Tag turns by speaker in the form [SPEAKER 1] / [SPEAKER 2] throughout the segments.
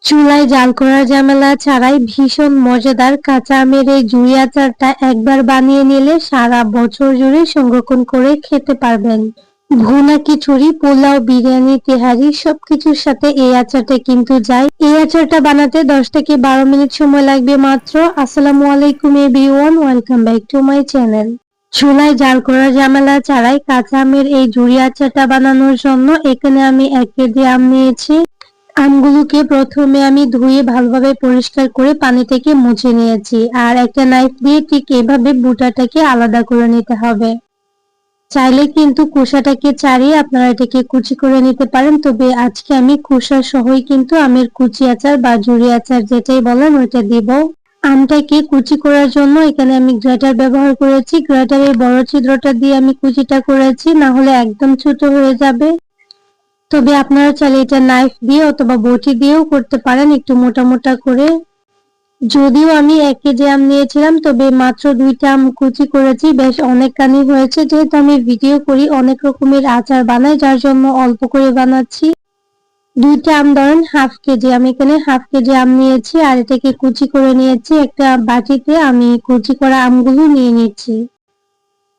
[SPEAKER 1] চুলায় জাল করার ঝামেলা ছাড়াই ভীষণ মজাদার কাঁচা আমের এই জুড়ি আচারটা একবার বানিয়ে নিলে সারা বছর জুড়ে সংরক্ষণ করে খেতে পারবেন। ভুনা খিচুড়ি, পোলাও, বিরিয়ানি, তেহারি সবকিছুর সাথে এই আচারটা কিন্তু যায়। এই আচারটা বানাতে 10 থেকে 12 মিনিট সময় লাগবে মাত্র। আসসালামু আলাইকুম everyone, welcome back to my channel. চুলায় জাল করার ঝামেলা ছাড়াই কাঁচা আমের এই জুড়ি আচারটা বানানোর জন্য এখানে আমি 1 কেজি আম নিয়েছি। আমগুলোকে প্রথমে আমি ধুয়ে ভালোভাবে পরিষ্কার করে পানি থেকে মুছে নিয়েছি, আর একটা নাইফ দিয়ে ঠিক এভাবে বুটাটাকে আলাদা করে নিতে হবে। চাইলে কিন্তু খোসাটাকে ছাড়িয়ে আপনারা এটাকে কুচি করে নিতে পারেন, তবে আজকে আমি খোসা সহই কিন্তু আমের কুচি আচার বা জুড়ি আচার যেটাই বলেন ওইটা দিব। আমটাকে কুচি করার জন্য এখানে আমি গ্রেটার ব্যবহার করেছি। গ্রেটারের বড় ছিদ্রটা দিয়ে আমি কুচিটা করেছি, না হলে একদম ছোট হয়ে যাবে। তবে আপনারা চাইলে এটা নাইফ দিয়ে অথবা বটি দিয়েও করতে পারেন, একটু মোটা মোটা করে। যদিও আমি 1 কেজি আম নিয়েছিলাম, তবে মাত্র 2টা আম কুচি করেছি, বেশ অনেকখানি হয়েছে। যেহেতু আমি ভিডিও করি, অনেক রকমের আচার বানাই, যার জন্য অল্প করে বানাচ্ছি। 2টা আম ধরেন হাফ কেজি, আমি এখানে হাফ কেজি আম নিয়েছি আর এটাকে কুচি করে নিয়েছি। একটা বাটিতে আমি কুচি করা আমগুলো নিয়ে নিচ্ছি।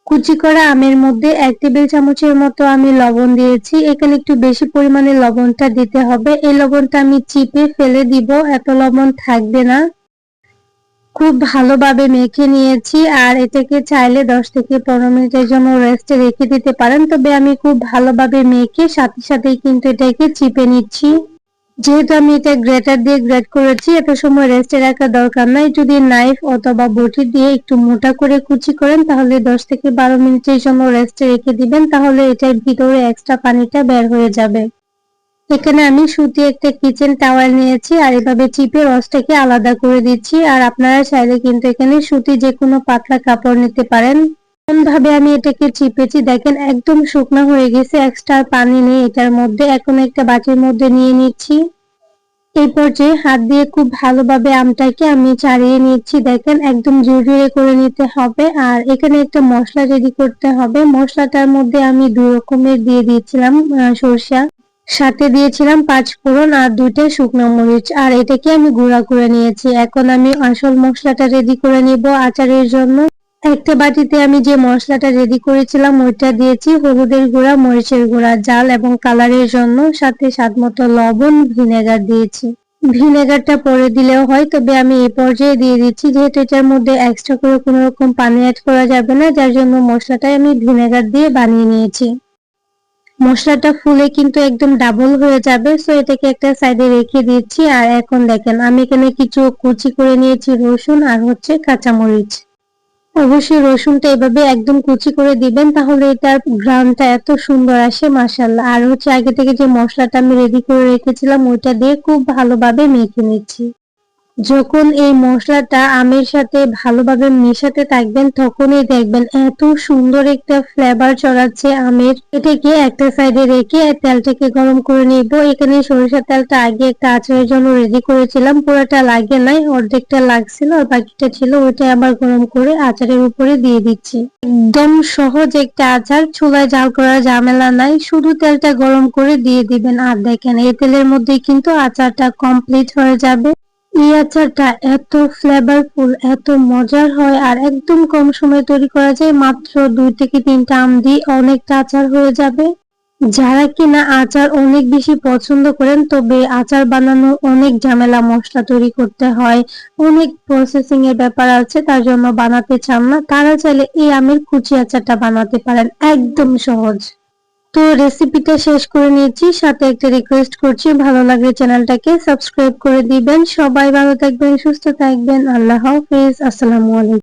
[SPEAKER 1] কুচি করা আমের মধ্যে 1 টেবিল চামচের মতো আমি লবণ দিয়েছি। এখানে একটু বেশি পরিমাণে লবণটা দিতে হবে। এই লবণটা আমি চিপে ফেলে দিব, এত লবণ থাকবে না। খুব ভালোভাবে মেখে নিয়েছি, আর এটাকে চাইলে 10 থেকে 15 মিনিটের জন্য রেস্টে রেখে দিতে পারেন, তবে আমি খুব ভালোভাবে মেখে সাথে সাথেই কিন্তু এটাকে চিপে নিচ্ছি। যেহেতু আমি এটা গ্রেটার দিয়ে গ্রেট করেছি, এত সময় রেস্টে রাখার দরকার নাই। যদি নাইফ অথবা বটি দিয়ে একটু মোটা করে কুচি করেন তাহলে 10 থেকে 12 মিনিটের জন্য রেস্টে রেখে দিবেন, তাহলে এটার ভিতরে এক্সট্রা পানিটা বের হয়ে যাবে। এখানে আমি সুতি একটা কিচেন টাওয়েল নিয়েছি আর এভাবে চিপে রসটাকে আলাদা করে দিচ্ছি। আর আপনারা চাইলে কিন্তু এখানে সুতি যে কোনো পাতলা কাপড় নিতে পারেন। ভাবে আমি এটাকে চিপেছি, দেখেন একদম শুকনো হয়ে গেছে, এক্সট্রা পানি নেই এটার মধ্যে। এখন একটা বাটির মধ্যে নিয়ে নিচ্ছি। এই পর্যায়ে হাত দিয়ে খুব ভালোভাবে আমটাকে আমি ছাড়িয়ে নিচ্ছি। দেখেন একদম ঝুরঝুরে করে নিতে হবে। আর এখানে একটা মশলা রেডি করতে হবে। মশলাটার মধ্যে আমি 2 রকমের দিয়ে দিয়েছিলাম সরষা, সাথে দিয়েছিলাম 5 ফোড়ন আর 2টা শুকনো মরিচ, আর এটাকে আমি গুঁড়া করে নিয়েছি। এখন আমি আসল মশলাটা রেডি করে নিব আচারের জন্য। একটা বাটিতে আমি যে মশলাটা রেডি করেছিলাম ওইটা দিয়েছি, হলুদের গুঁড়া, মরিচের গুঁড়া, জাল এবং কালারের জন্য, সাথে স্বাদমতো লবণ, ভিনেগার দিয়েছি। ভিনেগারটা পরে দিলেও হয়, তবে আমি এই পর্যায়ে দিয়ে দিচ্ছি, যেহেতু এটার মধ্যে এক্সট্রা করে কোনো রকম পানি অ্যাড করা যাবে না, যার জন্য মশলাটাই আমি ভিনেগার দিয়ে বানিয়ে নিয়েছি। মশলাটা ফুলে কিন্তু একদম ডাবল হয়ে যাবে, সো এটাকে একটা সাইডে রেখে দিচ্ছি। আর এখন দেখেন আমি এখানে কিছু কুচি করে নিয়েছি রসুন আর হচ্ছে কাঁচামরিচ। অবশ্যই রসুনটা এভাবে একদম কুচি করে দিবেন, তাহলে এটার ঘ্রাণটা এত সুন্দর আসে মাশাআল্লাহ। আর হচ্ছে আগে থেকে যে মশলাটা আমি রেডি করে রেখেছিলাম ওইটা দিয়ে খুব ভালোভাবে মেখে নিচ্ছি। যখন এই মশলাটা আমের সাথে ভালোভাবে মেশাতে থাকবেন তখনই দেখবেন এত সুন্দর একটা ফ্লেভার ছড়াচ্ছে আমের। এটাকে একটা সাইডে রেখে তেলটাকে গরম করে নিব। এখানে সরিষার তেলটা আগে একটা আচারের জন্য রেডি করেছিলাম, পুরোটা লাগে নাই, অর্ধেকটা লাগছিল আর বাকিটা ছিল, ওইটা আবার গরম করে আচারের উপরে দিয়ে দিচ্ছি। একদম সহজ একটা আচার, চুলায় জাল করার ঝামেলা নাই, শুধু তেলটা গরম করে দিয়ে দিবেন। আর দেখেন এই তেলের মধ্যেই কিন্তু আচারটা কমপ্লিট হয়ে যাবে। এই আচারটা এত ফ্লেভারফুল, এত মজার হয়, আর একদম কম সময়ে তৈরি করা যায়। মাত্র 2 থেকে 3টা আম দিয়ে অনেকটা আচার হয়ে যাবে। যারা কিনা আচার অনেক বেশি পছন্দ করেন, তবে আচার বানানো অনেক ঝামেলা, মশলা তৈরি করতে হয়, অনেক প্রসেসিং এর ব্যাপার আছে, তার জন্য বানাতে চান না, তারা চাইলে এই আমের কুচি আচারটা বানাতে পারেন, একদম সহজ। তো রেসিপিটা শেষ করে নিয়েছি, সাথে একটা রিকোয়েস্ট করছি, ভালো লাগলে চ্যানেলটাকে সাবস্ক্রাইব করে দিবেন। সবাই ভালো থাকবেন, সুস্থ থাকবেন, আল্লাহ হাফেজ, আসসালামু আলাইকুম।